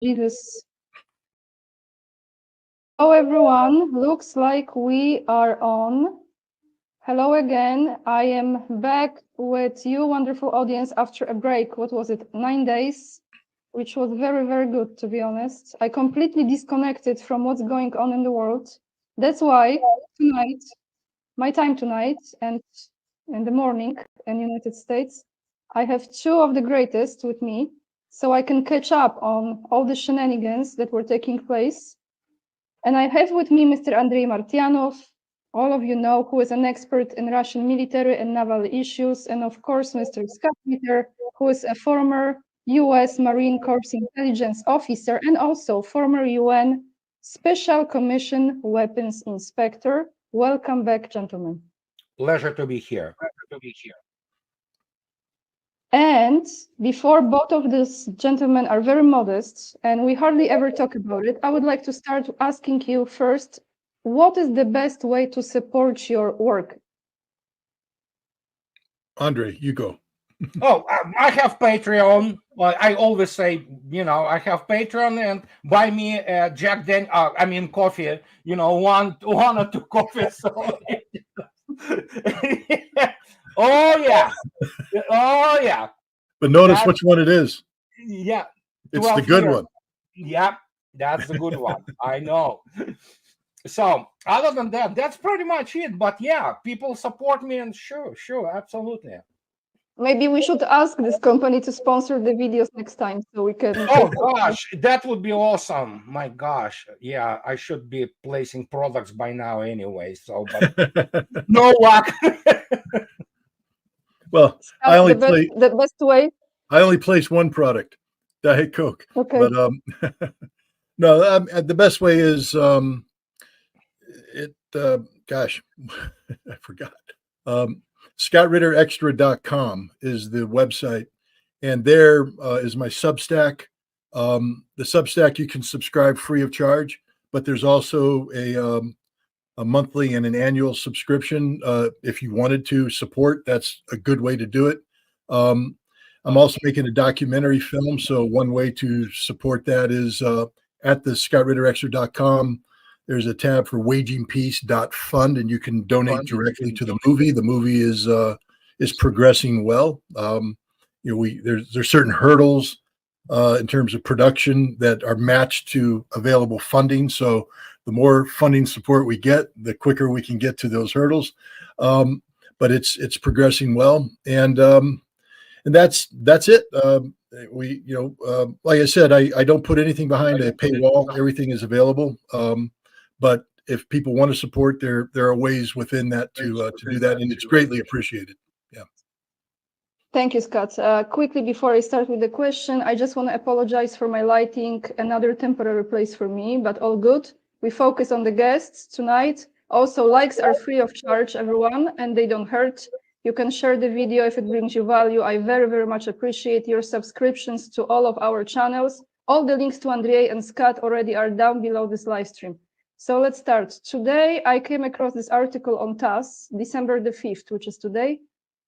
Jesus. Hello, everyone. Looks like we are on. Hello again. I am back with you, wonderful audience, after a break. What was it? 9 days, which was very, very good, to be honest. I completely disconnected from what's going on in the world. That's why tonight, my time tonight, and in the morning in United States, I have two of the greatest with me, so I can catch up on all the shenanigans that were taking place. And I have with me Mr. Andrei Martyanov, all of you know, who is an expert in Russian military and naval issues, and of course, Mr. Scott Ritter, who is a former US Marine Corps intelligence officer and also former UN Special Commission weapons inspector. Welcome back, gentlemen. Pleasure to be here. And before both of these gentlemen are very modest, and we hardly ever talk about it, I would like to start asking you first, what is the best way to support your work? Andre, you go. Oh, I have Patreon. Well, I always say, I have Patreon and buy me coffee. One or two coffees. So. Oh yeah. But notice which one it is. Yeah. It's the good one. Yeah, that's the good one. I know. So other than that, that's pretty much it. But yeah, people support me, and sure, absolutely. Maybe we should ask this company to sponsor the videos next time so we can. Oh gosh, that would be awesome. My gosh. Yeah, I should be placing products by now anyway. So but no luck. Well, the best way. I only place one product, Diet Coke. Okay. But no, the best way is gosh, I forgot. ScottRitterExtra.com is the website, and there is my Substack. The Substack you can subscribe free of charge, but there's also a monthly and an annual subscription. If you wanted to support, that's a good way to do it. I'm also making a documentary film, so one way to support that is at the ScottRitterExtra.com. There's a tab for wagingpeace.fund, and you can donate directly to the movie. The movie is progressing well. There's certain hurdles in terms of production that are matched to available funding. So the more funding support we get, the quicker we can get to those hurdles. But it's progressing well, and that's it. Like I said, I don't put anything behind a paywall. Everything is available. But if people want to support, there are ways within that to do that, and it's greatly appreciated. Yeah. Thank you, Scott. Quickly, before I start with the question, I just want to apologize for my lighting, another temporary place for me, but all good. We focus on the guests tonight. Also, likes are free of charge, everyone, and they don't hurt. You can share the video if it brings you value. I very, very much appreciate your subscriptions to all of our channels. All the links to Andrei and Scott already are down below this live stream. So let's start. Today, I came across this article on TASS, December the 5th, which is today.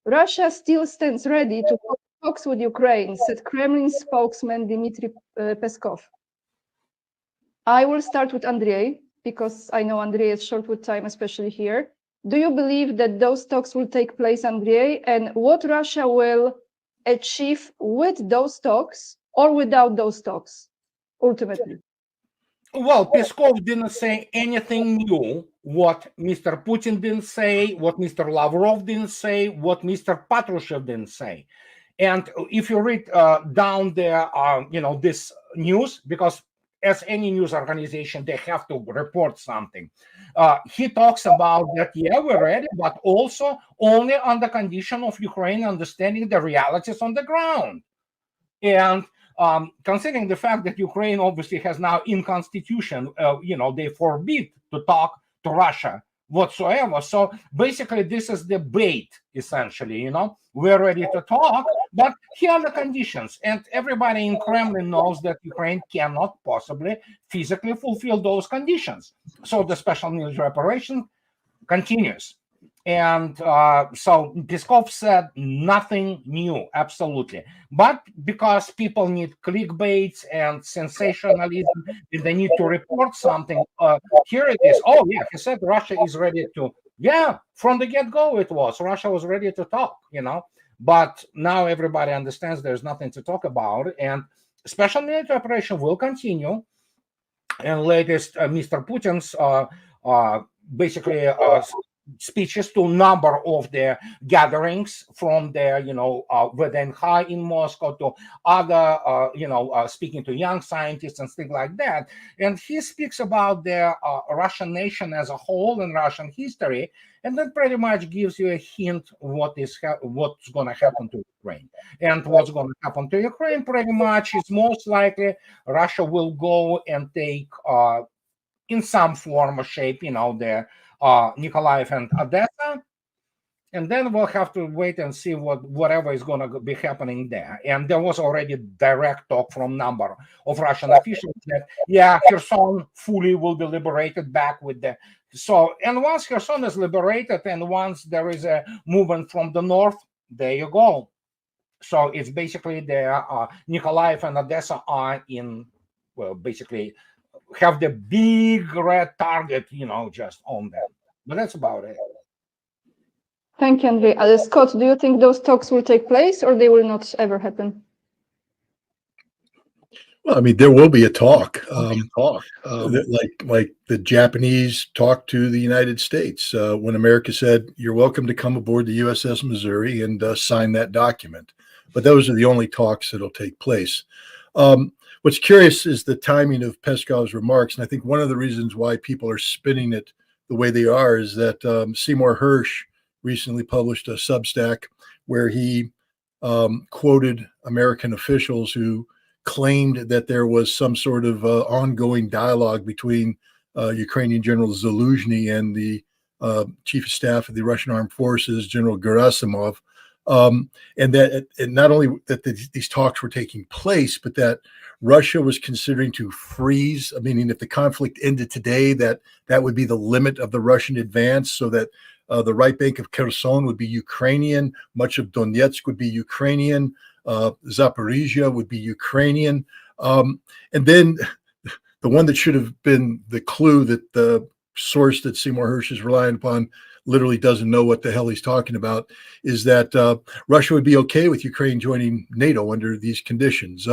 Russia still stands ready to talks with Ukraine, said Kremlin spokesman Dmitry Peskov. I will start with Andrei, because I know Andrei is short with time, especially here. Do you believe that those talks will take place, Andrei, and what Russia will achieve with those talks or without those talks, ultimately? Well, Peskov didn't say anything new. What Mr. Putin didn't say, what Mr. Lavrov didn't say, what Mr. Patrushev didn't say. And if you read down there, this news, because as any news organization, they have to report something. He talks about that, yeah, we're ready, but also only on the condition of Ukraine understanding the realities on the ground. And considering the fact that Ukraine obviously has now in constitution, they forbid to talk to Russia whatsoever. So basically, this is the bait, essentially, we're ready to talk, but here are the conditions. And everybody in Kremlin knows that Ukraine cannot possibly physically fulfill those conditions. So the special military operation continues. And so Peskov said nothing new, absolutely. But because people need clickbaits and sensationalism, and they need to report something, here it is. Oh, yeah, he said Russia is ready to, yeah, from the get-go it was. Russia was ready to talk, But now everybody understands there's nothing to talk about. And special military operation will continue. And latest, Mr. Putin's basically speeches to a number of the gatherings from the VDNH in Moscow to other speaking to young scientists and things like that. And he speaks about the Russian nation as a whole and Russian history, and that pretty much gives you a hint what's going to happen to Ukraine. And what's going to happen to Ukraine pretty much is most likely Russia will go and take in some form or shape, the Nikolaev and Odessa, and then we'll have to wait and see whatever is going to be happening there. And there was already direct talk from number of Russian officials that, yeah, Kherson fully will be liberated back with the. So, and once Kherson is liberated and once there is a movement from the north, there you go. So it's basically the Nikolaev and Odessa are in, well, basically have the big red target, just on them. But that's about it. Thank you, Andrei. Scott, do you think those talks will take place or they will not ever happen? Well, I mean, there will be a talk, like the Japanese talked to the United States when America said, "You're welcome to come aboard the USS Missouri and sign that document." But those are the only talks that'll take place. What's curious is the timing of Peskov's remarks, and I think one of the reasons why people are spinning it the way they are is that Seymour Hersh recently published a Substack where he quoted American officials who claimed that there was some sort of ongoing dialogue between Ukrainian General Zaluzhny and the Chief of Staff of the Russian Armed Forces, General Gerasimov, and not only that these talks were taking place, but that Russia was considering to freeze, meaning if the conflict ended today, that would be the limit of the Russian advance, so that the right bank of Kherson would be Ukrainian, much of Donetsk would be Ukrainian, Zaporizhia would be Ukrainian. And then the one that should have been the clue that the source that Seymour Hersh is relying upon literally doesn't know what the hell he's talking about is that Russia would be okay with Ukraine joining NATO under these conditions.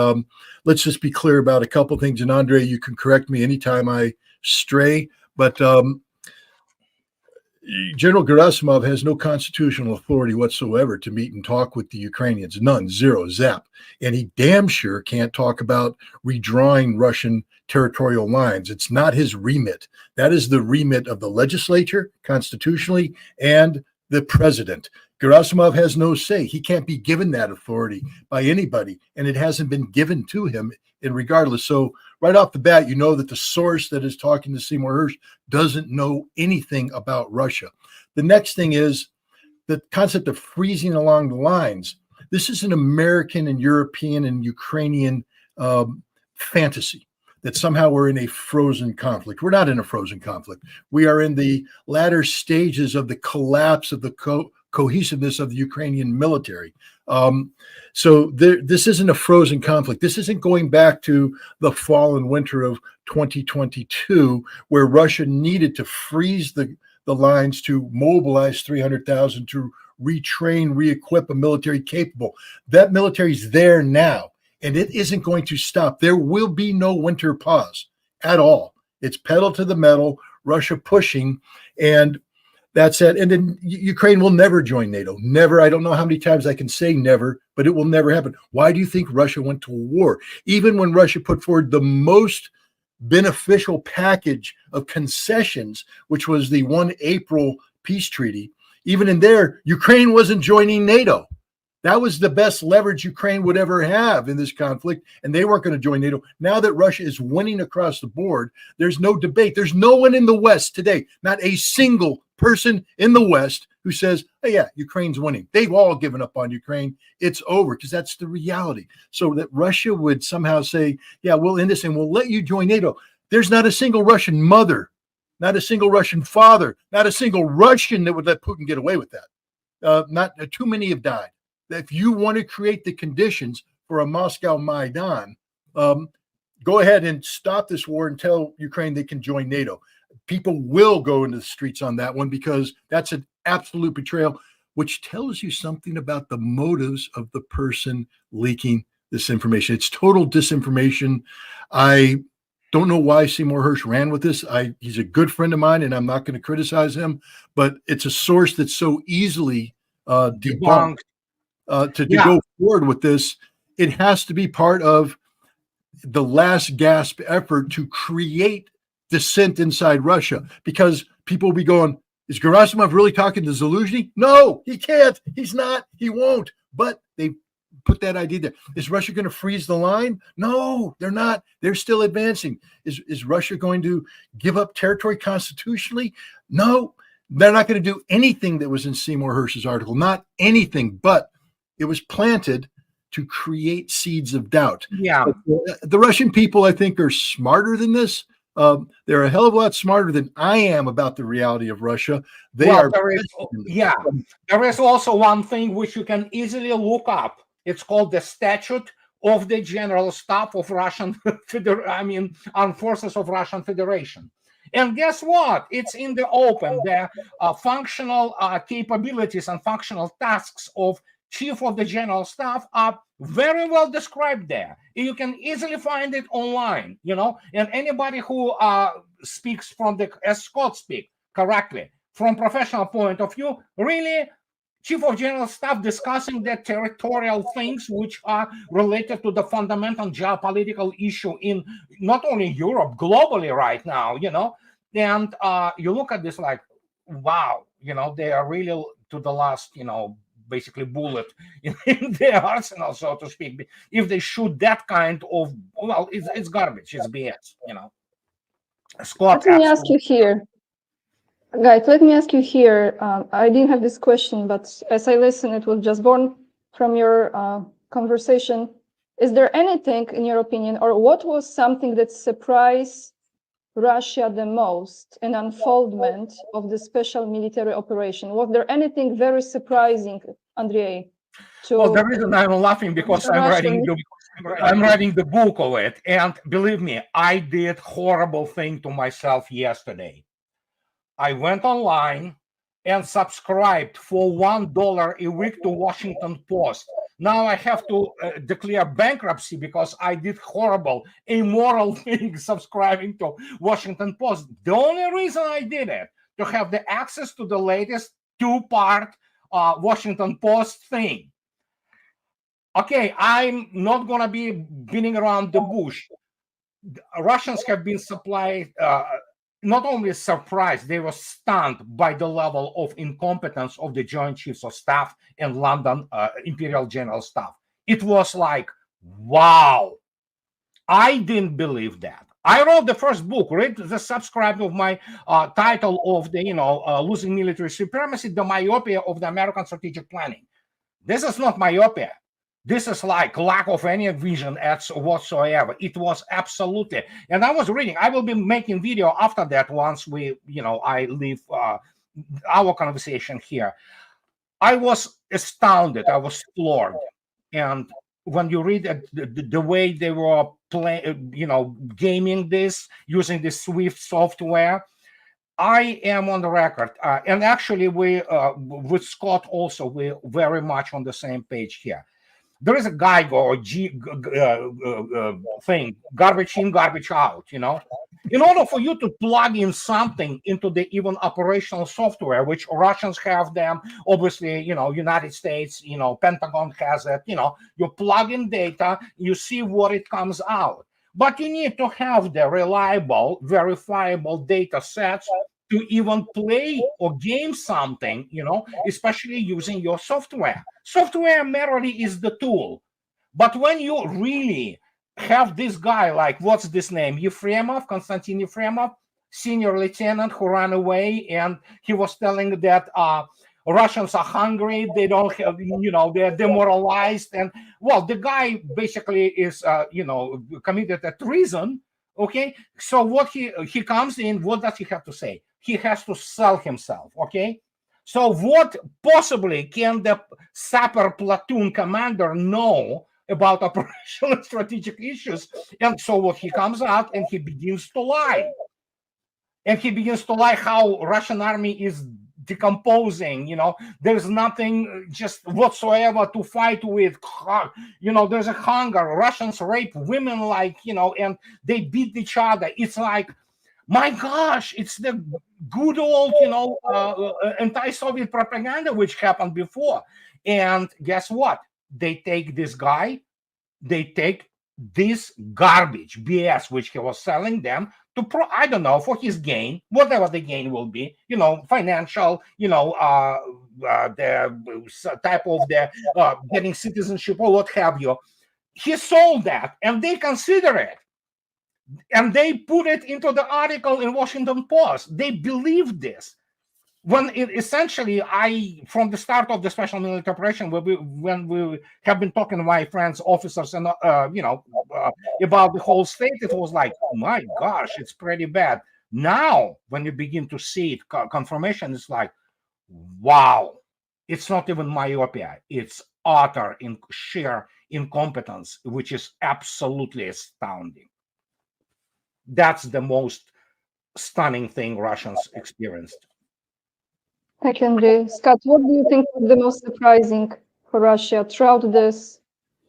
Let's just be clear about a couple things. And Andrei, you can correct me anytime I stray, but General Gerasimov has no constitutional authority whatsoever to meet and talk with the Ukrainians. None, zero, zap. And he damn sure can't talk about redrawing Russian territorial lines. It's not his remit. That is the remit of the legislature, constitutionally, and the president. Gerasimov has no say. He can't be given that authority by anybody, and it hasn't been given to him in regardless. So right off the bat, you know that the source that is talking to Seymour Hersh doesn't know anything about Russia. The next thing is the concept of freezing along the lines. This is an American and European and Ukrainian fantasy that somehow we're in a frozen conflict. We're not in a frozen conflict. We are in the latter stages of the collapse of the cohesiveness of the Ukrainian military. So this isn't a frozen conflict. This isn't going back to the fall and winter of 2022, where Russia needed to freeze the lines to mobilize 300,000 to retrain, re-equip a military capable. That military is there now, and it isn't going to stop. There will be no winter pause at all. It's pedal to the metal, Russia pushing, and that's it. And then Ukraine will never join NATO. Never. I don't know how many times I can say never, but it will never happen. Why do you think Russia went to war? Even when Russia put forward the most beneficial package of concessions, which was the 1 April peace treaty, even in there, Ukraine wasn't joining NATO. That was the best leverage Ukraine would ever have in this conflict, and they weren't going to join NATO. Now that Russia is winning across the board, there's no debate. There's no one in the West today, not a single person in the West who says, "Hey, yeah, Ukraine's winning." They've all given up on Ukraine. It's over, because that's the reality. So that Russia would somehow say, "Yeah, we'll end this and we'll let you join NATO." There's not a single Russian mother not a single Russian father, not a single Russian that would let Putin get away with that. Not too many have died. If you want to create the conditions for a Moscow Maidan, go ahead and stop this war and tell Ukraine they can join NATO. People will go into the streets on that one because that's an absolute betrayal, which tells you something about the motives of the person leaking this information. It's total disinformation. I don't know why Seymour Hersh ran with this. He's a good friend of mine, and I'm not going to criticize him, but it's a source that's so easily debunked. To go forward with this, it has to be part of the last gasp effort to create dissent inside Russia, because people will be going, is Gerasimov really talking to Zaluzhny? No, he can't. He's not. He won't. But they put that idea there. Is Russia going to freeze the line? No, they're not. They're still advancing. Is Russia going to give up territory constitutionally? No, they're not going to do anything that was in Seymour Hersh's article. Not anything, but it was planted to create seeds of doubt. Yeah. The Russian people, I think, are smarter than this. They're a hell of a lot smarter than I am about the reality of Russia. There is also one thing which you can easily look up. It's called the Statute of the General Staff of Russian Armed Forces of Russian Federation. And guess what? It's in the open. The functional capabilities and functional tasks of Chief of the General Staff are very well described there. You can easily find it online, and anybody who speaks from as Scott speak correctly, from professional point of view, really, Chief of General Staff discussing the territorial things which are related to the fundamental geopolitical issue in not only Europe, globally right now, and you look at this like, wow, they are really to the last, basically bullet in their arsenal, so to speak. If they shoot that kind of, it's garbage, it's BS, Scott, let me ask you here, guys. Let me ask you here. I didn't have this question, but as I listen, it was just born from your conversation. Is there anything, in your opinion, or what was something that surprised Russia the most in unfoldment of the special military operation? Was there anything very surprising, Andrei? Well, the reason I'm laughing because I'm writing the book of it, and believe me, I did horrible thing to myself yesterday. I went online and subscribed for $1 a week to Washington Post. Now I have to declare bankruptcy because I did horrible, immoral thing subscribing to Washington Post. The only reason I did it, to have the access to the latest two-part Washington Post thing. Okay, I'm not going to be beating around the bush. Russians have been supplied, not only surprised, they were stunned by the level of incompetence of the Joint Chiefs of Staff and London Imperial General Staff. It was like, wow. I didn't believe that. I wrote the first book, read the subscribe of my title of the, Losing Military Supremacy, the myopia of the American strategic planning. This is not myopia. This is like lack of any vision whatsoever. It was absolutely. And I was reading, I will be making video after that once I leave our conversation here. I was astounded. I was floored. And when you read the way they were playing, gaming this, using this Swift software, I am on the record. And actually, we, with Scott also, we're very much on the same page here. There is a Geiger or thing, garbage in, garbage out, In order for you to plug in something into the even operational software, which Russians have them, obviously, United States, Pentagon has it, you plug in data, you see what it comes out. But you need to have the reliable, verifiable data sets to even play or game something, especially using your software. Software merely is the tool. But when you really have this guy, like, what's this name? Konstantin Yefremov, senior lieutenant who ran away, and he was telling that Russians are hungry, they don't have, they're demoralized. And, well, the guy basically is, committed a treason Okay, so what he comes in, what does he have to say? He has to sell himself. Okay, so what possibly can the sapper platoon commander know about operational and strategic issues? And so what he comes out and he begins to lie. And he begins to lie how Russian army is decomposing. There's nothing just whatsoever to fight with. There's a hunger. Russians rape women and they beat each other. It's like, my gosh, it's the good old, anti-Soviet propaganda which happened before. And guess what? They take this guy, they take this garbage BS which he was selling them to I don't know, for his gain, whatever the gain will be, financial, the type of the getting citizenship or what have you. He sold that, and they consider it, and they put it into the article in Washington Post. They believe this. When essentially, from the start of the special military operation, when we have been talking to my friends, officers, and about the whole state, it was like, oh my gosh, it's pretty bad. Now, when you begin to see it, confirmation, it's like, wow, it's not even myopia; it's utter sheer incompetence, which is absolutely astounding. That's the most stunning thing Russians experienced. Thank you, Andrei. Scott, what do you think was the most surprising for Russia throughout this?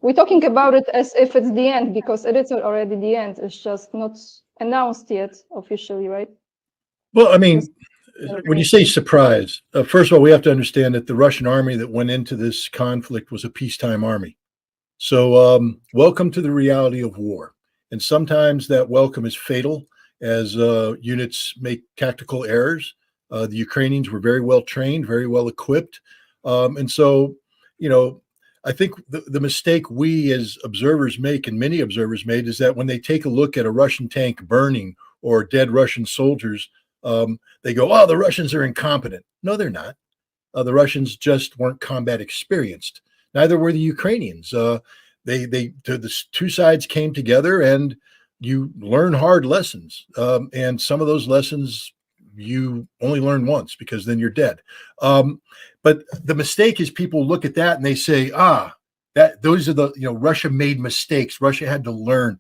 We're talking about it as if it's the end, because it is already the end. It's just not announced yet officially, right? Well, I mean, when you say surprise, first of all, we have to understand that the Russian army that went into this conflict was a peacetime army. So welcome to the reality of war. And sometimes that welcome is fatal as units make tactical errors. The Ukrainians were very well trained, very well equipped. And so, I think the mistake we as observers make, and many observers made, is that when they take a look at a Russian tank burning or dead Russian soldiers, they go, oh, the Russians are incompetent. No, they're not. The Russians just weren't combat experienced. Neither were the Ukrainians. The two sides came together, and you learn hard lessons. And some of those lessons you only learn once, because then you're dead. But the mistake is people look at that and they say, those are the, Russia made mistakes. Russia had to learn.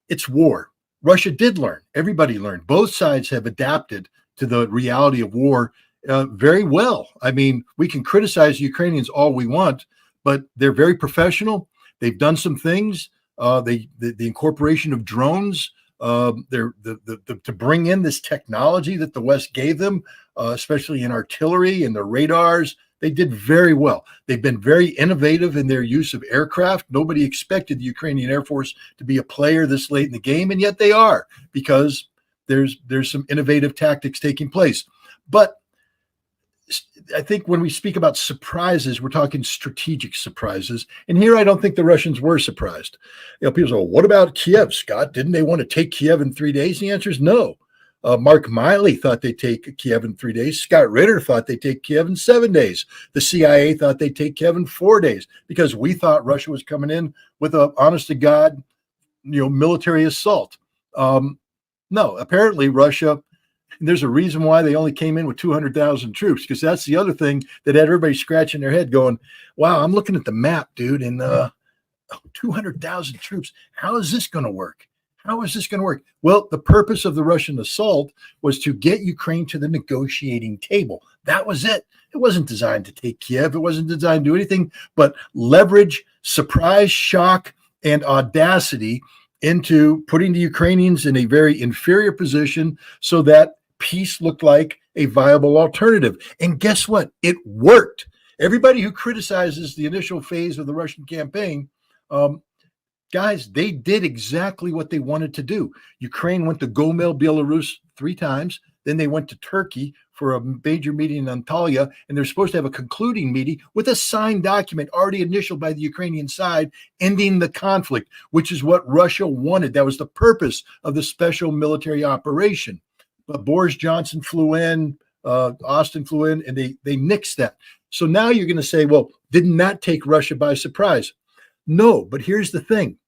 It's war. Russia did learn. Everybody learned. Both sides have adapted to the reality of war very well. I mean, we can criticize the Ukrainians all we want, but they're very professional. They've done some things. The incorporation of drones, to bring in this technology that the West gave them, especially in artillery and the radars, they did very well. They've been very innovative in their use of aircraft. Nobody expected the Ukrainian Air Force to be a player this late in the game, and yet they are, because there's some innovative tactics taking place. But I think when we speak about surprises, we're talking strategic surprises. And here, I don't think the Russians were surprised. People say, well, what about Kiev, Scott? Didn't they want to take Kiev in 3 days? The answer is no. Mark Miley thought they'd take Kiev in 3 days. Scott Ritter thought they'd take Kiev in 7 days. The CIA thought they'd take Kiev in 4 days, because we thought Russia was coming in with a honest to God, military assault. No, apparently Russia, there's a reason why they only came in with 200,000 troops, because that's the other thing that had everybody scratching their head going, wow, I'm looking at the map, dude, and 200,000 troops. How is this going to work? How is this going to work? Well, the purpose of the Russian assault was to get Ukraine to the negotiating table. That was it. It wasn't designed to take Kiev. It wasn't designed to do anything but leverage, surprise, shock, and audacity into putting the Ukrainians in a very inferior position so that peace looked like a viable alternative. And guess what? It worked. Everybody who criticizes the initial phase of the Russian campaign, guys, they did exactly what they wanted to do. Ukraine went to Gomel, Belarus 3 times. Then they went to Turkey for a major meeting in Antalya, and they're supposed to have a concluding meeting with a signed document already initialed by the Ukrainian side, ending the conflict, which is what Russia wanted. That was the purpose of the special military operation. But Boris Johnson flew in, Austin flew in, and they nixed that. So now you're going to say, well, didn't that take Russia by surprise? No, but here's the thing.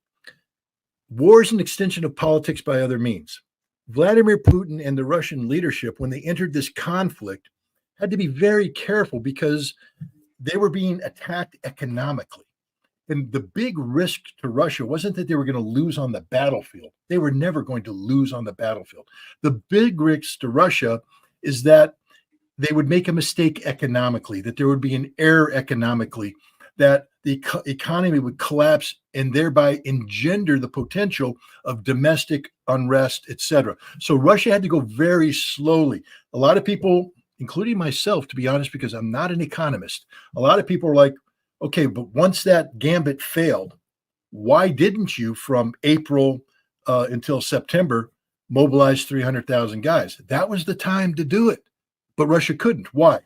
war is an extension of politics by other means. Vladimir Putin and the Russian leadership, when they entered this conflict, had to be very careful because they were being attacked economically. And the big risk to Russia wasn't that they were going to lose on the battlefield. They were never going to lose on the battlefield. The big risk to Russia is that they would make a mistake economically, that there would be an error economically, that the economy would collapse and thereby engender the potential of domestic unrest, etc. So Russia had to go very slowly. A lot of people, including myself, to be honest, because I'm not an economist, a lot of people are like, okay, but once that gambit failed, why didn't you from April until September mobilize 300,000 guys? That was the time to do it. But Russia couldn't. Why?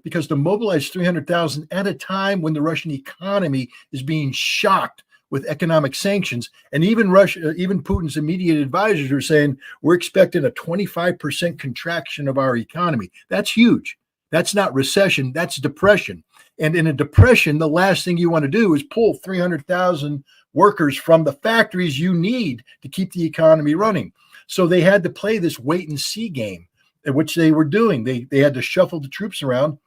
Because to mobilize 300,000 at a time when the Russian economy is being shocked with economic sanctions, and even Putin's immediate advisors are saying we're expecting a 25% contraction of our economy. That's huge. That's not recession. That's depression. And in a depression, the last thing you want to do is pull 300,000 workers from the factories you need to keep the economy running. So they had to play this wait and see game, which they were doing. They had to shuffle the troops around,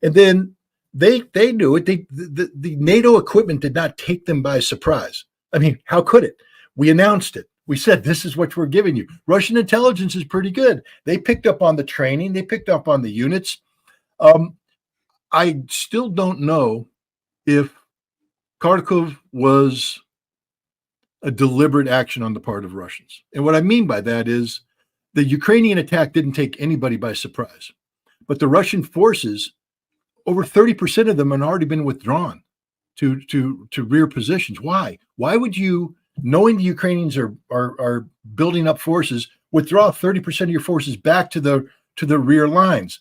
and then they knew it. The NATO equipment did not take them by surprise. I mean, how could it? We announced it. We said, this is what we're giving you. Russian intelligence is pretty good. They picked up on the training. They picked up on the units. I still don't know if Kharkov was a deliberate action on the part of Russians. And what I mean by that is the Ukrainian attack didn't take anybody by surprise, but the Russian forces, over 30% of them had already been withdrawn to rear positions. Why? Why would you, knowing the Ukrainians are building up forces, withdraw 30% of your forces back to the rear lines?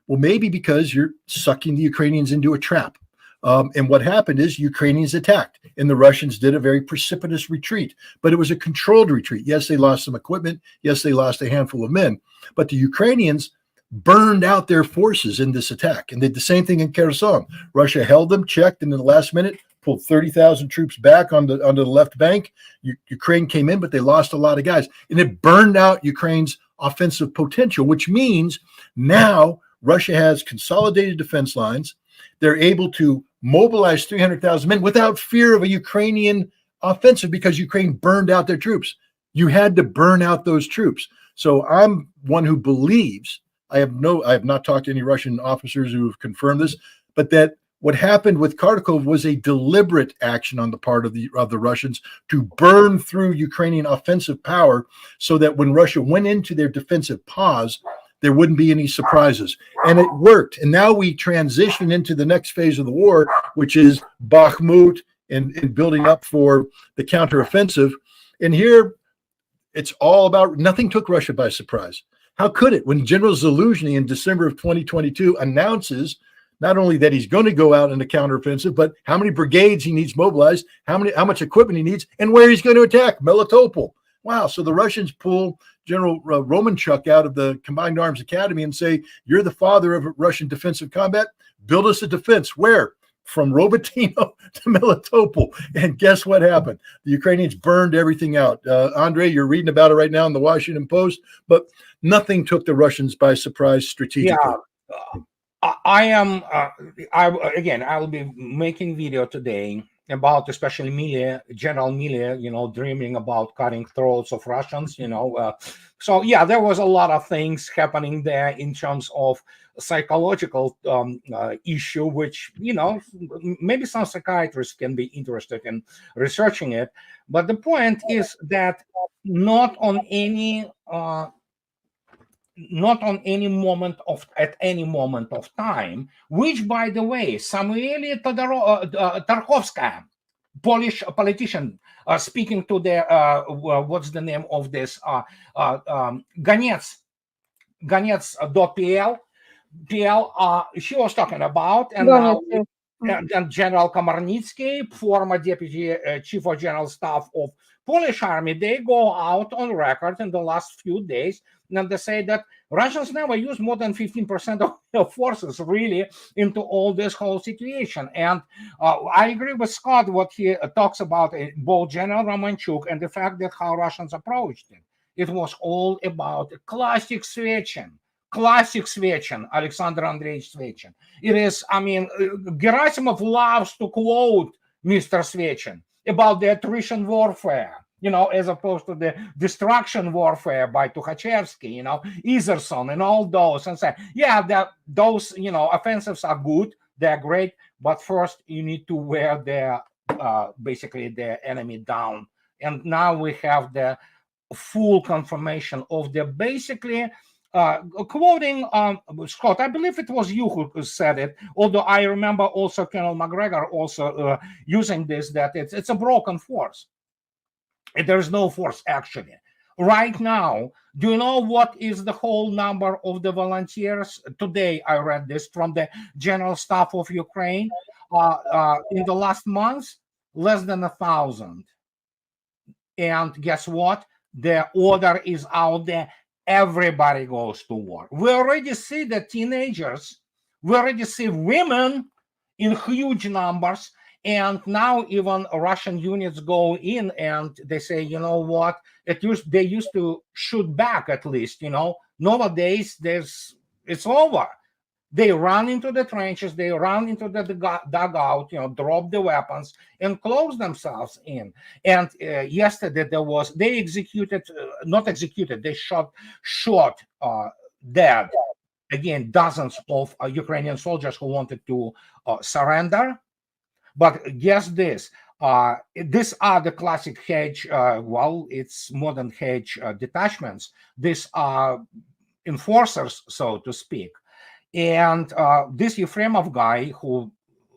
Well, maybe because you're sucking the Ukrainians into a trap. And what happened is Ukrainians attacked, and the Russians did a very precipitous retreat, but it was a controlled retreat. Yes, they lost some equipment. Yes, they lost a handful of men, but the Ukrainians burned out their forces in this attack and did the same thing in Kherson. Russia held them, checked, and in the last minute pulled 30,000 troops back on the left bank. Ukraine came in, but they lost a lot of guys, and it burned out Ukraine's offensive potential, which means now Russia has consolidated defense lines. They're able to mobilize 300,000 men without fear of a Ukrainian offensive because Ukraine burned out their troops. You had to burn out those troops. So I'm one who believes, I have not talked to any Russian officers who have confirmed this, but that what happened with Kharkov was a deliberate action on the part of the Russians to burn through Ukrainian offensive power so that when Russia went into their defensive pause, there wouldn't be any surprises. And it worked. And now we transition into the next phase of the war, which is Bakhmut and building up for the counteroffensive. And here it's all about, nothing took Russia by surprise. How could it? When General Zaluzhny in December of 2022 announces not only that he's going to go out in the counteroffensive, but how many brigades he needs mobilized, how much equipment he needs, and where he's going to attack, Melitopol. Wow. So the Russians pull General Romanchuk out of the Combined Arms Academy and say, you're the father of Russian defensive combat. Build us a defense. Where? From Robotyno to Melitopol. And guess what happened? The Ukrainians burned everything out. Andre, you're reading about it right now in the Washington Post, but nothing took the Russians by surprise strategically. Yeah, I'll be making video today about especially Milley, General Milley, dreaming about cutting throats of Russians, So yeah, there was a lot of things happening there in terms of psychological issue, which, maybe some psychiatrists can be interested in researching it. But the point is that not on any moment of time, which, by the way, Samueli Tarkowska, Polish politician, speaking to the what's the name of this Ganets.pl, she was talking about, and now and General Komarnitsky, former deputy chief of general staff of Polish army, they go out on record in the last few days, and they say that Russians never use more than 15% of their forces really into all this whole situation. And I agree with Scott what he talks about, both General Romanchuk and the fact that how Russians approached it. It was all about classic Svechin, Alexander Andreevich Svechin. It is, I mean, Gerasimov loves to quote Mr. Svechin about the attrition warfare, you know, as opposed to the destruction warfare by Tukhachevsky, you know, Iserson and all those, and say, yeah, those, you know, offensives are good, they're great, but first you need to wear their, basically the enemy down. And now we have the full confirmation of the basically, quoting Scott, I believe it was you who said it, although I remember also Colonel McGregor also using this, that it's a broken force. There's no force actually. Right now, do you know what is the whole number of the volunteers? Today, I read this from the General Staff of Ukraine. In the last months, less than 1,000. And guess what? The order is out there. Everybody goes to war. We already see the teenagers. We already see women in huge numbers. And now even Russian units go in and they say, you know what? They used to shoot back at least, you know. Nowadays, it's over. They run into the trenches, they run into the dugout, you know, drop the weapons and close themselves in. And yesterday they shot dead, again, dozens of Ukrainian soldiers who wanted to surrender. But guess this, these are the classic hedge, well, it's modern hedge detachments. These are enforcers, so to speak. And this Yefremov guy who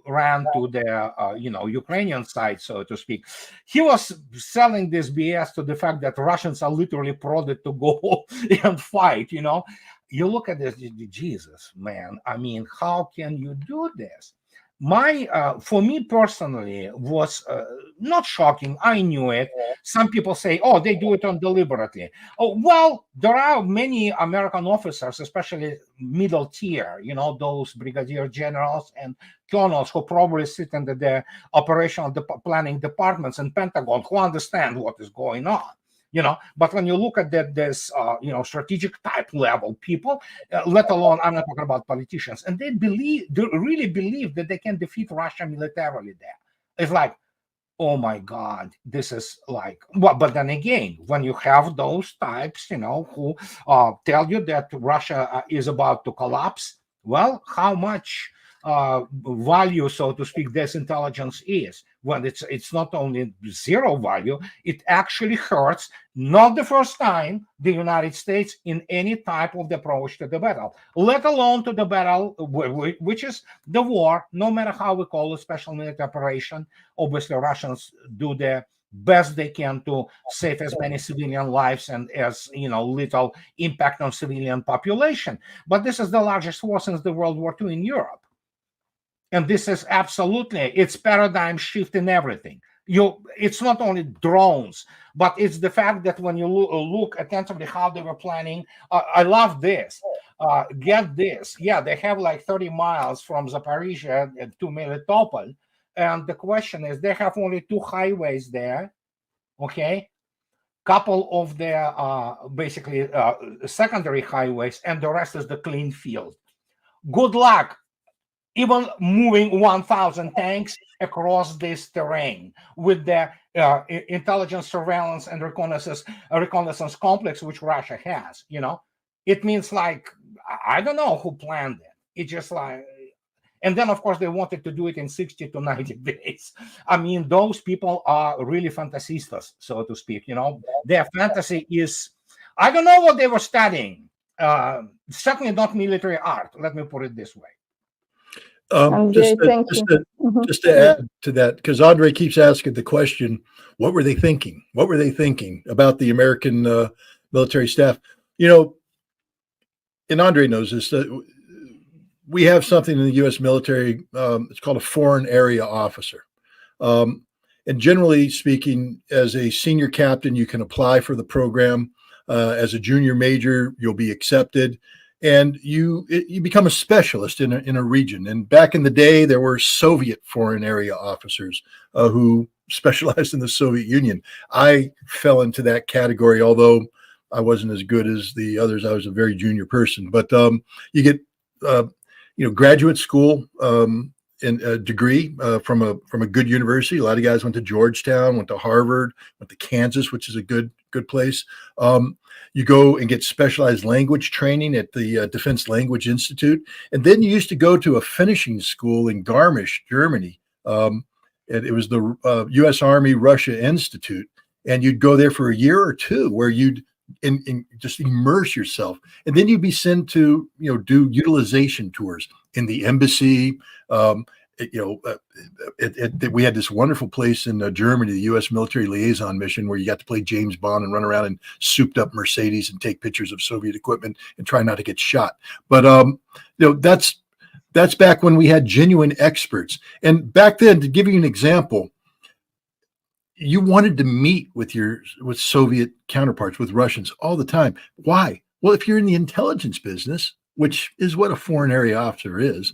ran to the you know, Ukrainian side, so to speak, he was selling this BS to the fact that Russians are literally prodded to go and fight. You know, you look at this, Jesus, man. I mean, how can you do this? For me personally, was not shocking. I knew it. Some people say, oh, they do it deliberately. Oh, well, there are many American officers, especially middle tier, you know, those brigadier generals and colonels who probably sit in the operational planning departments in Pentagon, who understand what is going on. You know, but when you look at this, you know, strategic type level people, let alone, I'm not talking about politicians, and they really believe that they can defeat Russia militarily there. It's like, oh my God, this is like, well, but then again, when you have those types, you know, who tell you that Russia is about to collapse, well, how much value, so to speak, this intelligence is? When it's not only zero value, it actually hurts, not the first time, the United States in any type of the approach to the battle, let alone to the battle, which is the war, no matter how we call it, special military operation. Obviously, Russians do the best they can to save as many civilian lives and as, you know, little impact on civilian population. But this is the largest war since the World War II in Europe. And this is absolutely, it's paradigm shift in everything. It's not only drones, but it's the fact that when you look attentively how they were planning, I love this. Get this. Yeah, they have like 30 miles from Zaporizhia to Melitopol. And the question is, they have only 2 highways there, okay? Couple of their basically secondary highways, and the rest is the clean field. Good luck even moving 1,000 tanks across this terrain with the intelligence, surveillance, and reconnaissance complex which Russia has. You know, it means like, I don't know who planned it. It's just like, and then of course they wanted to do it in 60 to 90 days. I mean, those people are really fantasistas, so to speak. You know, their fantasy is, I don't know what they were studying. Certainly not military art. Let me put it this way. Just to add to that, because Andre keeps asking the question, what were they thinking? What were they thinking about the American military staff? You know, and Andre knows this, we have something in the U.S. military, it's called a foreign area officer. And And generally speaking, as a senior captain, you can apply for the program. As a junior major, you'll be accepted, and you become a specialist in a region. And back in the day, there were Soviet foreign area officers who specialized in the Soviet Union. I fell into that category, although I wasn't as good as the others. I was a very junior person. But you get graduate school and a degree from a good university. A lot of guys went to Georgetown, went to Harvard, went to Kansas, which is a good place. You go and get specialized language training at the Defense Language Institute, and then you used to go to a finishing school in Garmisch, Germany. It was the U.S. Army Russia Institute, and you'd go there for a year or two, where you'd just immerse yourself, and then you'd be sent to do utilization tours in the embassy. We had this wonderful place in Germany, the U.S. Military Liaison Mission, where you got to play James Bond and run around in souped up Mercedes and take pictures of Soviet equipment and try not to get shot. But that's back when we had genuine experts. And back then, to give you an example, you wanted to meet with Soviet counterparts, with Russians, all the time. Why? Well, if you're in the intelligence business, which is what a foreign area officer is,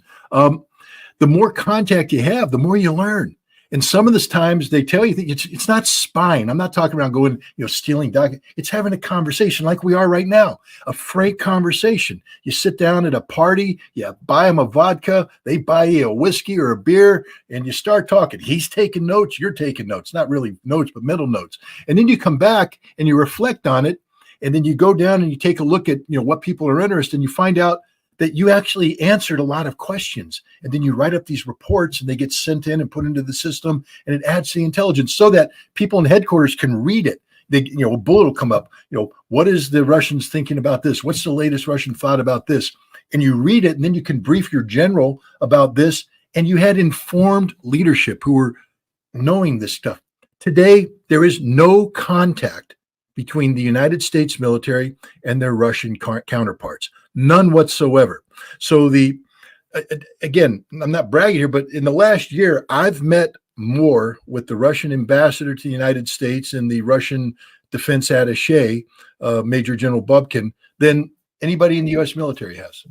the more contact you have, the more you learn. And some of the times they tell you that it's not spying. I'm not talking about going, stealing documents. It's having a conversation like we are right now, a frank conversation. You sit down at a party, you buy them a vodka, they buy you a whiskey or a beer, and you start talking. He's taking notes, you're taking notes. Not really notes, but mental notes. And then you come back and you reflect on it, and then you go down and you take a look at what people are interested in. You find out that you actually answered a lot of questions, and then you write up these reports, and they get sent in and put into the system, and it adds to the intelligence so that people in headquarters can read it. A bullet will come up. What is the Russians thinking about this? What's the latest Russian thought about this? And you read it, and then you can brief your general about this. And you had informed leadership who were knowing this stuff. Today, there is no contact between the United States military and their Russian counterparts. None whatsoever. So again, I'm not bragging here, but in the last year, I've met more with the Russian ambassador to the United States and the Russian defense attaché, Major General Bubkin, than anybody in the U.S. military has.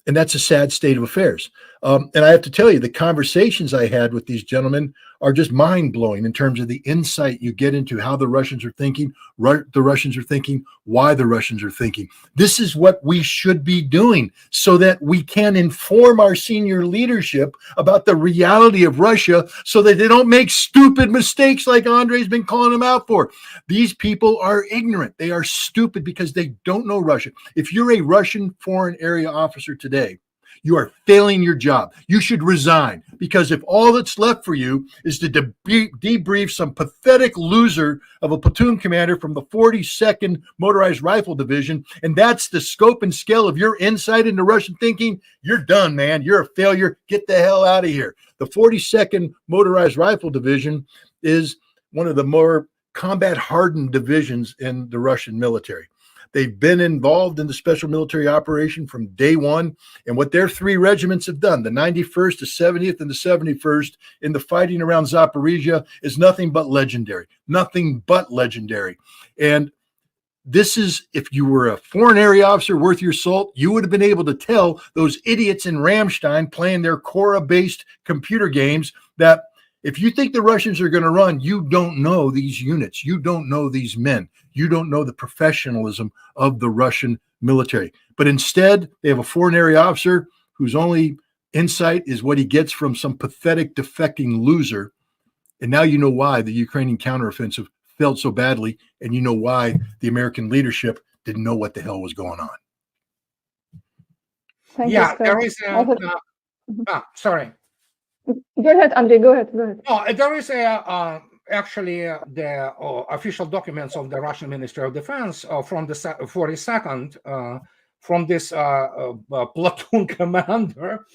And that's a sad state of affairs. And I have to tell you, the conversations I had with these gentlemen are just mind-blowing in terms of the insight you get into how the Russians are thinking, why the Russians are thinking. This is what we should be doing so that we can inform our senior leadership about the reality of Russia so that they don't make stupid mistakes like Andrei's been calling them out for. These people are ignorant. They are stupid because they don't know Russia. If you're a Russian foreign area officer today, you are failing your job. You should resign, because if all that's left for you is to debrief some pathetic loser of a platoon commander from the 42nd Motorized Rifle Division, and that's the scope and scale of your insight into Russian thinking, you're done, man. You're a failure. Get the hell out of here. The 42nd Motorized Rifle Division is one of the more combat-hardened divisions in the Russian military. They've been involved in the special military operation from day one. And what their three regiments have done, the 91st, the 70th, and the 71st, in the fighting around Zaporizhia, is nothing but legendary. Nothing but legendary. And this is, if you were a foreign area officer worth your salt, you would have been able to tell those idiots in Ramstein playing their Cora-based computer games that if you think the Russians are going to run, you don't know these units. You don't know these men. You don't know the professionalism of the Russian military. But instead, they have a foreign area officer whose only insight is what he gets from some pathetic defecting loser. And now you know why the Ukrainian counteroffensive failed so badly, and you know why the American leadership didn't know what the hell was going on. Thank you, Scott. There is sorry. Go ahead, Andrei. Go ahead. Oh, there is the official documents of the Russian Ministry of Defense from the 42nd, from this platoon commander.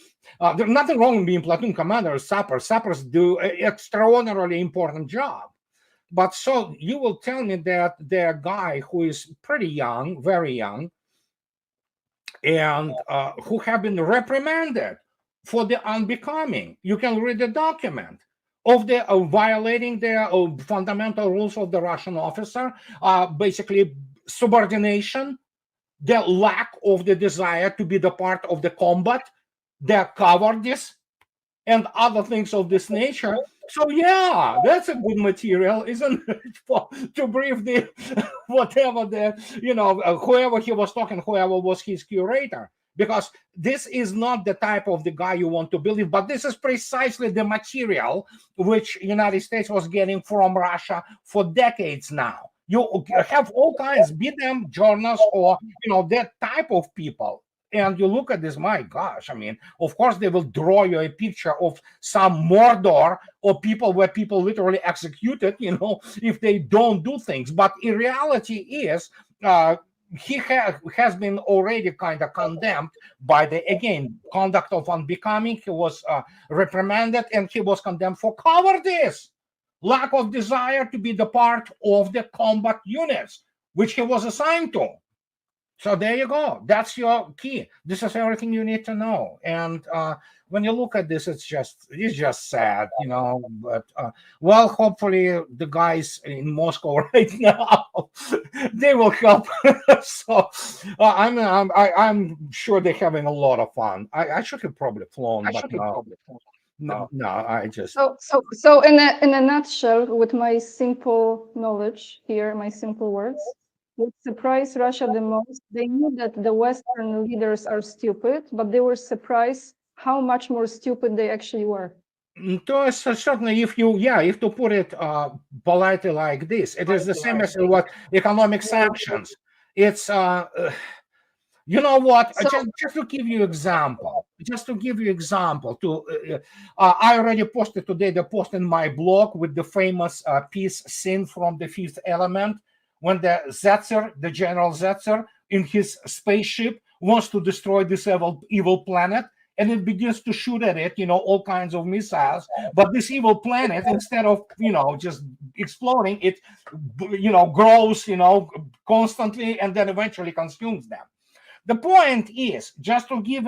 There's nothing wrong with being platoon commander or sapper. Sappers do an extraordinarily important job. But so you will tell me that the guy who is pretty young, very young, and who have been reprimanded for the unbecoming. You can read the document. of the violating the fundamental rules of the Russian officer, basically subordination, the lack of the desire to be the part of the combat, the cowardice, and other things of this nature. So yeah, that's a good material, isn't it? To brief the whatever the whoever he was talking, whoever was his curator, because this is not the type of the guy you want to believe, but this is precisely the material which United States was getting from Russia for decades now. You have all kinds, be them journalists or that type of people. And you look at this, my gosh, I mean, of course, they will draw you a picture of some Mordor or people where people literally executed, if they don't do things. But in reality is, he has been already kind of condemned by the, again, conduct of unbecoming. He was reprimanded and he was condemned for cowardice, lack of desire to be the part of the combat units, which he was assigned to. So there you go. That's your key. This is everything you need to know. And when you look at this, it's just sad, But well, hopefully the guys in Moscow right now they will help. So I'm sure they're having a lot of fun. I should have probably flown, no, I just. So in a nutshell, with my simple knowledge here, my simple words. What surprised Russia the most, they knew that the Western leaders are stupid, but they were surprised how much more stupid they actually were. Certainly, if to put it politely like this, it is the same as what economic sanctions. It's you know what? Just to give you example. I already posted today the post in my blog with the famous piece scene from The Fifth Element, when the General Zetzer, in his spaceship wants to destroy this evil planet, and it begins to shoot at it, all kinds of missiles. But this evil planet, instead of, just exploding, it, grows, constantly, and then eventually consumes them. The point is, just to give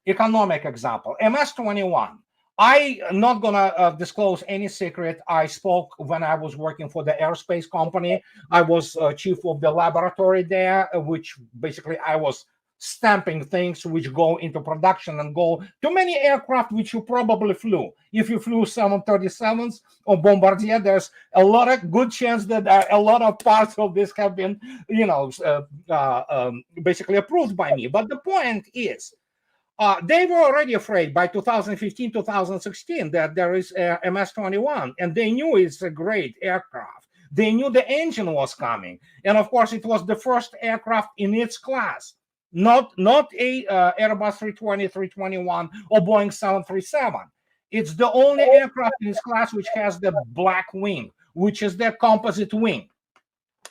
economic example, MS-21. I'm not gonna disclose any secret. I spoke when I was working for the aerospace company. I was chief of the laboratory there, which basically I was stamping things which go into production and go to many aircraft which you probably flew. If you flew 737s or Bombardier, there's a lot of good chance that a lot of parts of this have been, basically approved by me. But the point is, they were already afraid by 2015, 2016 that there is a MS-21, and they knew it's a great aircraft. They knew the engine was coming. And of course, it was the first aircraft in its class, not a Airbus 320, 321, or Boeing 737. It's the only aircraft in its class which has the black wing, which is the composite wing.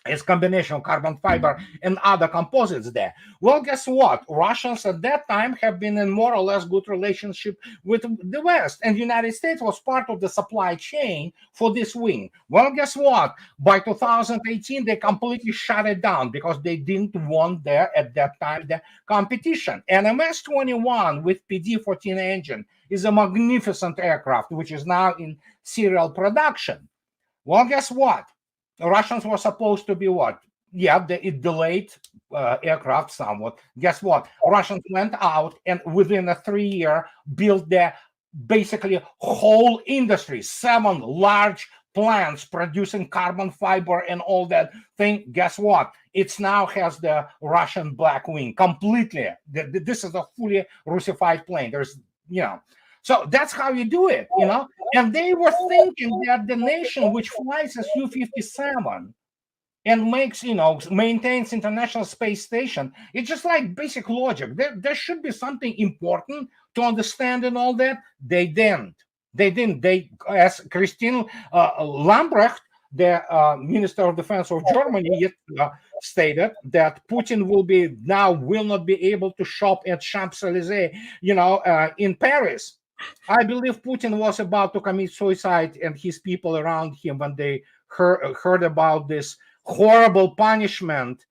It's combination of carbon fiber and other composites there. Well, guess what? Russians at that time have been in more or less good relationship with the West, and the United States was part of the supply chain for this wing. Well, guess what? By 2018, they completely shut it down because they didn't want there at that time the competition. And MS-21 with PD-14 engine is a magnificent aircraft, which is now in serial production. Well, guess what? The Russians were supposed to be what? Yeah, it delayed aircraft somewhat. Guess what? Russians went out and within a 3-year built their basically whole industry, 7 large plants producing carbon fiber and all that thing. Guess what? It now has the Russian black wing completely. This is a fully Russified plane. There's, So that's how you do it, And they were thinking that the nation which flies a Su-57 and makes, maintains International Space Station, it's just like basic logic. There should be something important to understand and all that. They didn't. They, as Christine Lambrecht, the Minister of Defense of Germany, stated that Putin will not be able to shop at Champs-Élysées, in Paris. I believe Putin was about to commit suicide, and his people around him, when they heard about this horrible punishment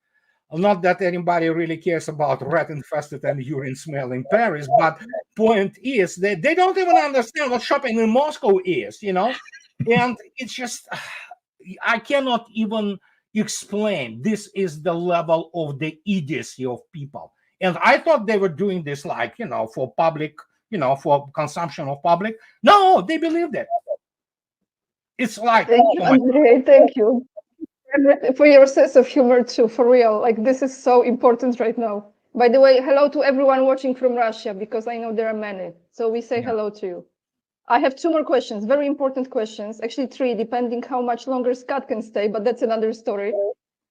Not that anybody really cares about rat-infested and urine smell in Paris, but point is that they don't even understand what shopping in Moscow is, and it's just I cannot even explain. This is the level of the idiocy of people. And I thought they were doing this like, for public, for consumption of public. No, they believed it. It's like, thank you, Andrei. Thank you for your sense of humor too, for real. Like, this is so important right now. By the way, hello to everyone watching from Russia, because I know there are many. So we say hello to you. I have 2 more questions, very important questions, actually 3, depending how much longer Scott can stay, but that's another story.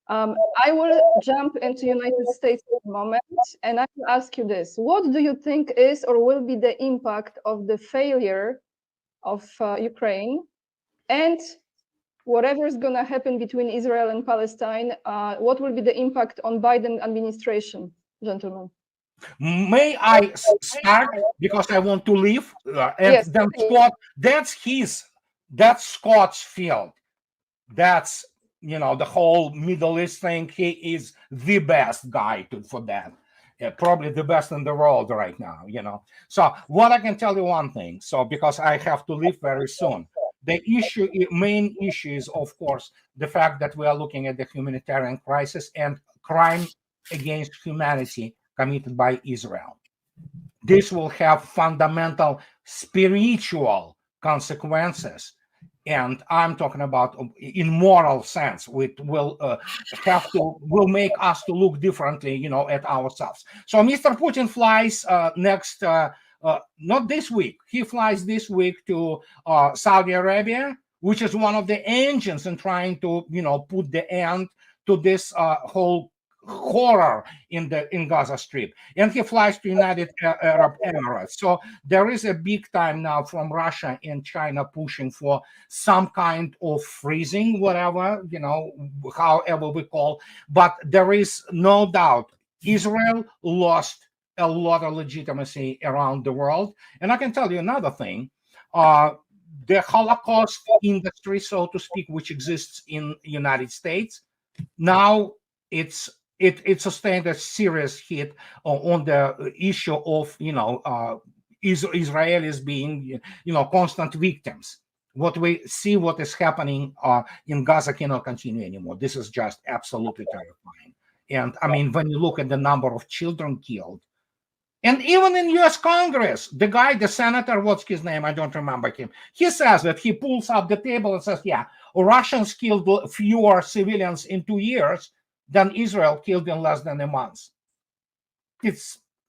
I will jump into United States for a moment, and I will ask you this. What do you think is or will be the impact of the failure of Ukraine, and whatever is going to happen between Israel and Palestine, what will be the impact on Biden administration, gentlemen? May I start, because I want to leave, and Yes, then please. Scott, that's Scott's field. That's the whole Middle East thing. He is the best guy for that. Probably the best in the world right now. So what I can tell you one thing. So because I have to leave very soon, the main issue is, of course, the fact that we are looking at the humanitarian crisis and crime against humanity committed by Israel. This will have fundamental spiritual consequences, and I'm talking about in moral sense. It will will make us to look differently, at ourselves. So Mr. Putin flies next, not this week. He flies this week to Saudi Arabia, which is one of the engines in trying to, put the end to this whole horror in Gaza Strip, and he flies to United Arab Emirates. So there is a big time now from Russia and China pushing for some kind of freezing, whatever, however we call. But there is no doubt Israel lost a lot of legitimacy around the world. And I can tell you another thing. The Holocaust industry, so to speak, which exists in the United States, now it sustained a serious hit on the issue of Israelis being constant victims. What we see, what is happening in Gaza cannot continue anymore. This is just absolutely terrifying. And I mean, when you look at the number of children killed, and even in U.S. Congress, the senator, what's his name? I don't remember him. He says that he pulls up the table and says, yeah, Russians killed fewer civilians in 2 years than Israel killed in less than a month.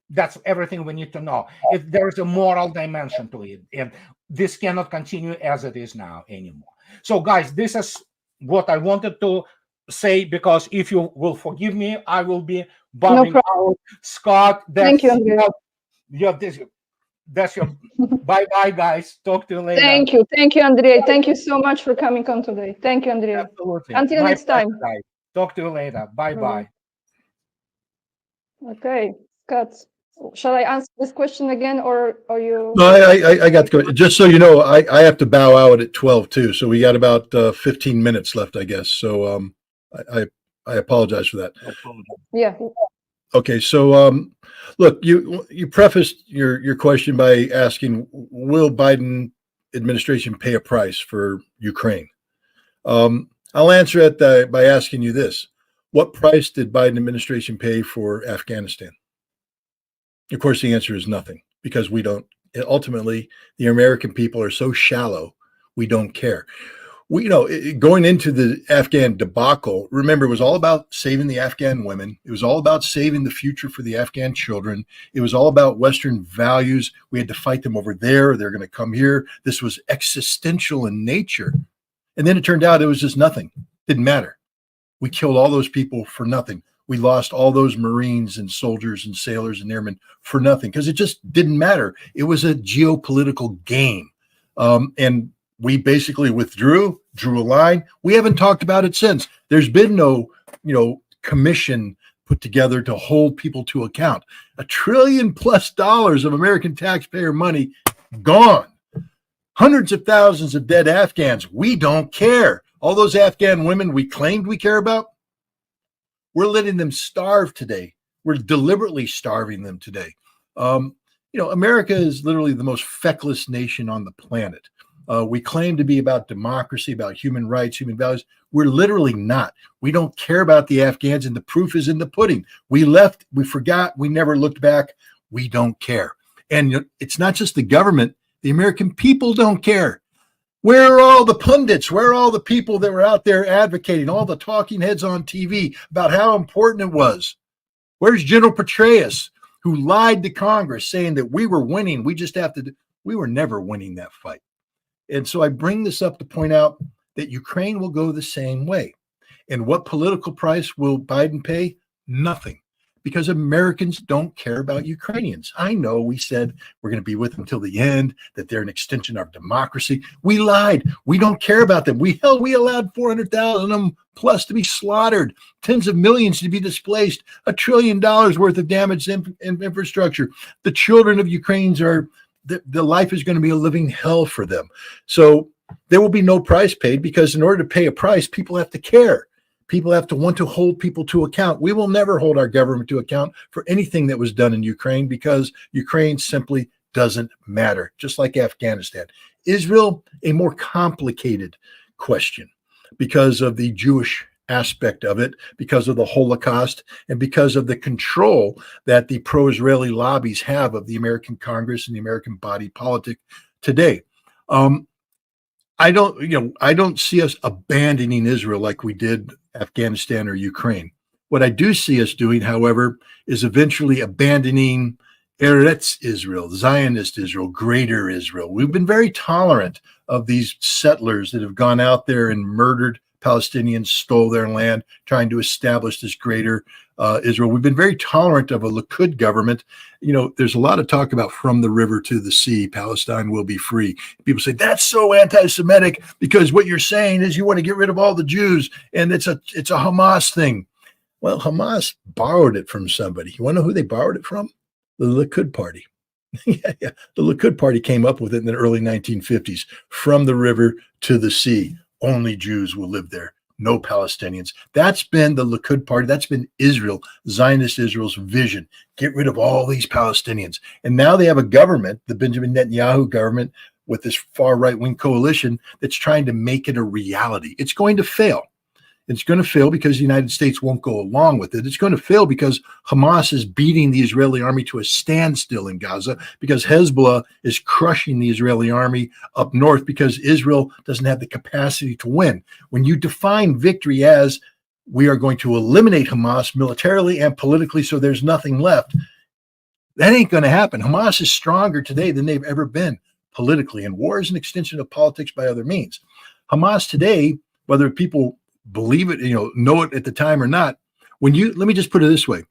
That's everything we need to know. There is a moral dimension to it, and this cannot continue as it is now anymore. So, guys, this is what I wanted to say, because if you will forgive me, I will be bombing out. Scott, thank you, Andrei. That's your bye-bye, guys. Talk to you later. Thank you, Andrei. Thank you so much for coming on today. Thank you, Andrei. Absolutely. Until next time. Guys. Talk to you later. Bye-bye. Okay, Scott, shall I answer this question again, or you? No, I got the question. Just so you know, I have to bow out at 12 too. So we got about 15 minutes left, I guess. So I apologize for that. Yeah. Okay. So look, you prefaced your question by asking, will Biden administration pay a price for Ukraine? I'll answer it by asking you this. What price did Biden administration pay for Afghanistan? Of course, the answer is nothing, because we don't. Ultimately, the American people are so shallow, we don't care. Going into the Afghan debacle, remember, it was all about saving the Afghan women. It was all about saving the future for the Afghan children. It was all about Western values. We had to fight them over there. They're going to come here. This was existential in nature. And then it turned out it was just nothing. Didn't matter. We killed all those people for nothing. We lost all those Marines and soldiers and sailors and airmen for nothing, because it just didn't matter. It was a geopolitical game. And we basically withdrew, drew a line. We haven't talked about it since. There's been no, commission put together to hold people to account. $1 trillion+ of American taxpayer money gone. Hundreds of thousands of dead Afghans. We don't care. All those Afghan women we claimed we care about, We're letting them starve today. We're deliberately starving them today. America is literally the most feckless nation on the planet. We claim to be about democracy, about human rights, human values. We're literally not. We don't care about the Afghans, and the proof is in the pudding. We left, we forgot, we never looked back. We don't care. And it's not just the government. The American people don't care. Where are all the pundits? Where are all the people that were out there advocating, all the talking heads on TV about how important it was? Where's General Petraeus, who lied to Congress saying that we were winning? We were never winning that fight. And so I bring this up to point out that Ukraine will go the same way. And what political price will Biden pay? Nothing. Because Americans don't care about Ukrainians. I know we said we're going to be with them till the end, that they're an extension of democracy. We lied. We don't care about them. We allowed 400,000 of them plus to be slaughtered, tens of millions to be displaced, $1 trillion worth of damaged infrastructure. The children of Ukrainians the life is going to be a living hell for them. So there will be no price paid, because in order to pay a price, people have to care. People have to want to hold people to account. We will never hold our government to account for anything that was done in Ukraine, because Ukraine simply doesn't matter, just like Afghanistan. Israel, a more complicated question because of the Jewish aspect of it, because of the Holocaust, and because of the control that the pro-Israeli lobbies have of the American Congress and the American body politic today. I don't see us abandoning Israel like we did Afghanistan or Ukraine. What I do see us doing, however, is eventually abandoning Eretz Israel, Zionist Israel, Greater Israel. We've been very tolerant of these settlers that have gone out there and murdered Palestinians, stole their land, trying to establish this greater Israel. We've been very tolerant of a Likud government. There's a lot of talk about from the river to the sea, Palestine will be free. People say that's so anti-Semitic, because what you're saying is you want to get rid of all the Jews, and it's a Hamas thing. Well, Hamas borrowed it from somebody. You want to know who they borrowed it from? The Likud party. Yeah. The Likud party came up with it in the early 1950s. From the river to the sea. Only Jews will live there, no Palestinians. That's been the Likud party. That's been Israel, Zionist Israel's vision. Get rid of all these Palestinians. And now they have a government, the Benjamin Netanyahu government, with this far right-wing coalition that's trying to make it a reality. It's going to fail. It's going to fail because the United States won't go along with it. It's going to fail because Hamas is beating the Israeli army to a standstill in Gaza, because Hezbollah is crushing the Israeli army up north, because Israel doesn't have the capacity to win. When you define victory as we are going to eliminate Hamas militarily and politically so there's nothing left, that ain't going to happen. Hamas is stronger today than they've ever been politically, and war is an extension of politics by other means. Hamas today, whether people believe it, know it at the time or not, let me just put it this way.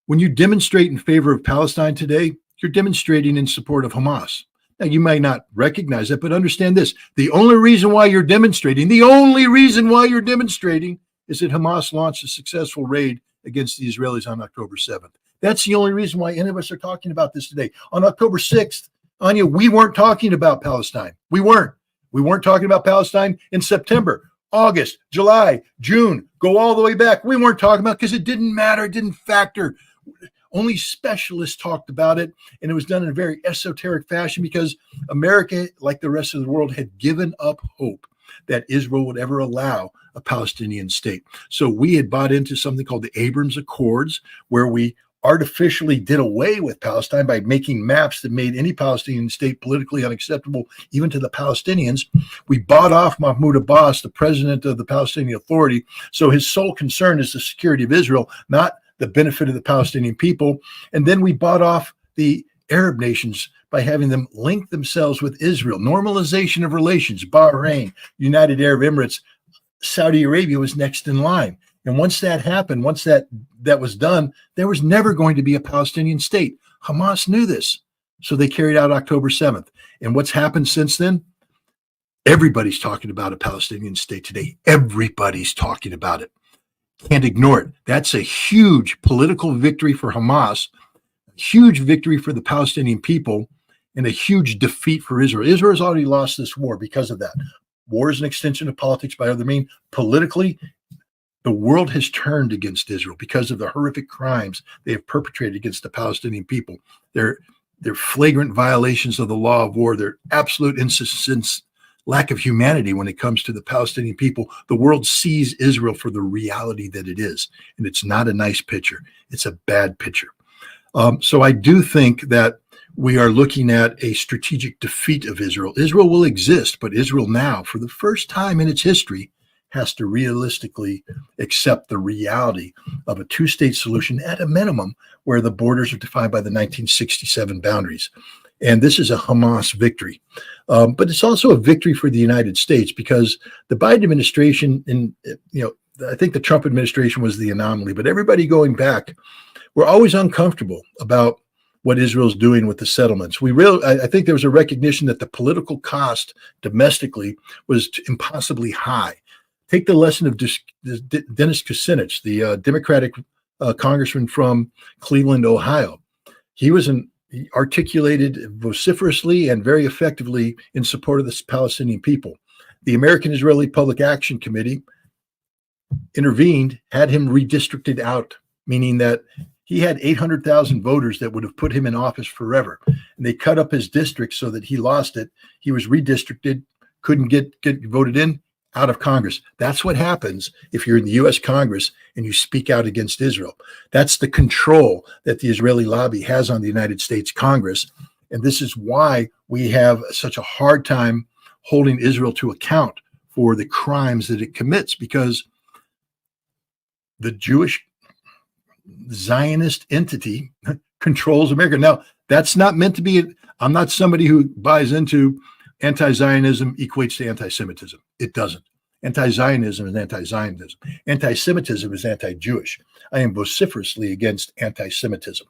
When you demonstrate in favor of Palestine today, you're demonstrating in support of Hamas. Now, you might not recognize it, but understand this. The only reason why you're demonstrating is that Hamas launched a successful raid against the Israelis on October 7th. That's the only reason why any of us are talking about this today. On October 6th, Anya, we weren't talking about Palestine. We weren't talking about Palestine in September. August, July, June, go all the way back. We weren't talking about, because it didn't matter. It didn't factor. Only specialists talked about it, and it was done in a very esoteric fashion, because America, like the rest of the world, had given up hope that Israel would ever allow a Palestinian state. So we had bought into something called the Abrams Accords, where we artificially did away with Palestine by making maps that made any Palestinian state politically unacceptable, even to the Palestinians. We bought off Mahmoud Abbas, the president of the Palestinian Authority. So his sole concern is the security of Israel, not the benefit of the Palestinian people. And then we bought off the Arab nations by having them link themselves with Israel. Normalization of relations, Bahrain, United Arab Emirates, Saudi Arabia was next in line. And once that happened, once that was done, there was never going to be a Palestinian state. Hamas knew this. So they carried out October 7th. And what's happened since then? Everybody's talking about a Palestinian state today. Everybody's talking about it. Can't ignore it. That's a huge political victory for Hamas, a huge victory for the Palestinian people, and a huge defeat for Israel. Israel has already lost this war because of that. War is an extension of politics by other means. Politically, The world has turned against Israel because of the horrific crimes they have perpetrated against the Palestinian people. Their flagrant violations of the law of war, their absolute insistence, lack of humanity when it comes to the Palestinian people. The world sees Israel for the reality that it is, and it's not a nice picture. It's a bad picture. So I do think that we are looking at a strategic defeat of Israel. Israel will exist, but Israel now, for the first time in its history, has to realistically accept the reality of a two-state solution at a minimum, where the borders are defined by the 1967 boundaries. And this is a Hamas victory. But it's also a victory for the United States, because the Biden administration, and I think the Trump administration was the anomaly, but everybody going back, we're always uncomfortable about what Israel's doing with the settlements. I think there was a recognition that the political cost domestically was impossibly high. Take the lesson of Dennis Kucinich, the Democratic congressman from Cleveland, Ohio. He articulated vociferously and very effectively in support of the Palestinian people. The American-Israeli Public Action Committee intervened, had him redistricted out, meaning that he had 800,000 voters that would have put him in office forever. And they cut up his district so that he lost it. He was redistricted, couldn't get voted in, out of Congress. That's what happens if you're in the U.S. Congress and you speak out against Israel. That's the control that the Israeli lobby has on the United States Congress. And this is why we have such a hard time holding Israel to account for the crimes that it commits, because the Jewish Zionist entity controls America. Now, that's not meant to be, I'm not somebody who buys into anti-Zionism equates to anti-Semitism. It doesn't. Anti-Zionism is anti-Zionism. Anti-Semitism is anti-Jewish. I am vociferously against anti-Semitism.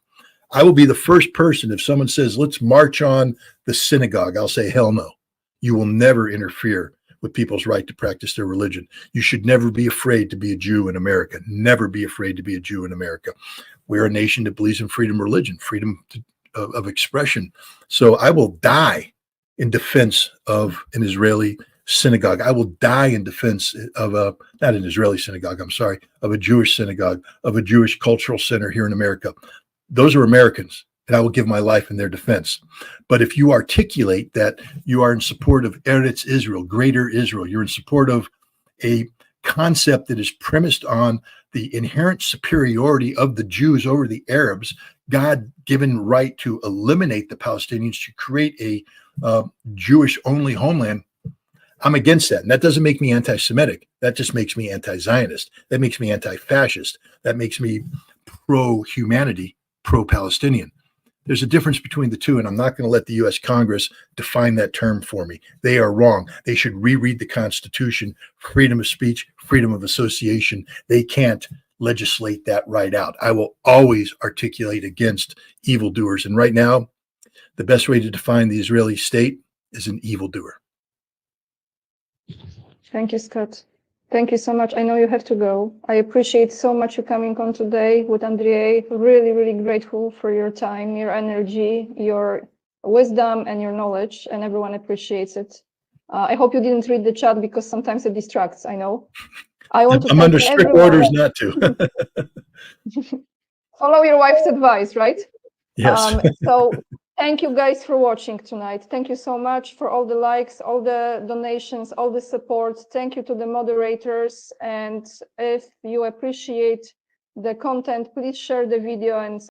I will be the first person, if someone says, let's march on the synagogue, I'll say, hell no. You will never interfere with people's right to practice their religion. You should never be afraid to be a Jew in America. Never be afraid to be a Jew in America. We're a nation that believes in freedom of religion, freedom of expression. So I will die in defense of an Israeli synagogue. I will die in defense of not an Israeli synagogue, I'm sorry, of a Jewish synagogue, of a Jewish cultural center here in America. Those are Americans, and I will give my life in their defense. But if you articulate that you are in support of Eretz Israel, greater Israel, you're in support of a concept that is premised on the inherent superiority of the Jews over the Arabs, God-given right to eliminate the Palestinians, to create a Jewish-only homeland, I'm against that. And that doesn't make me anti-Semitic. That just makes me anti-Zionist. That makes me anti-fascist. That makes me pro-humanity, pro-Palestinian. There's a difference between the two, and I'm not going to let the U.S. Congress define that term for me. They are wrong. They should reread the Constitution, freedom of speech, freedom of association. They can't legislate that right out. I will always articulate against evildoers. And right now, the best way to define the Israeli state is an evildoer. Thank you, Scott. Thank you so much. I know you have to go. I appreciate so much you coming on today with Andrei. Really, really grateful for your time, your energy, your wisdom, and your knowledge, and everyone appreciates it. I hope you didn't read the chat, because sometimes it distracts, I know. I'm under strict orders not to. Follow your wife's advice, right? Yes. So thank you guys for watching tonight. Thank you so much for all the likes, all the donations, all the support. Thank you to the moderators. And if you appreciate the content, please share the video and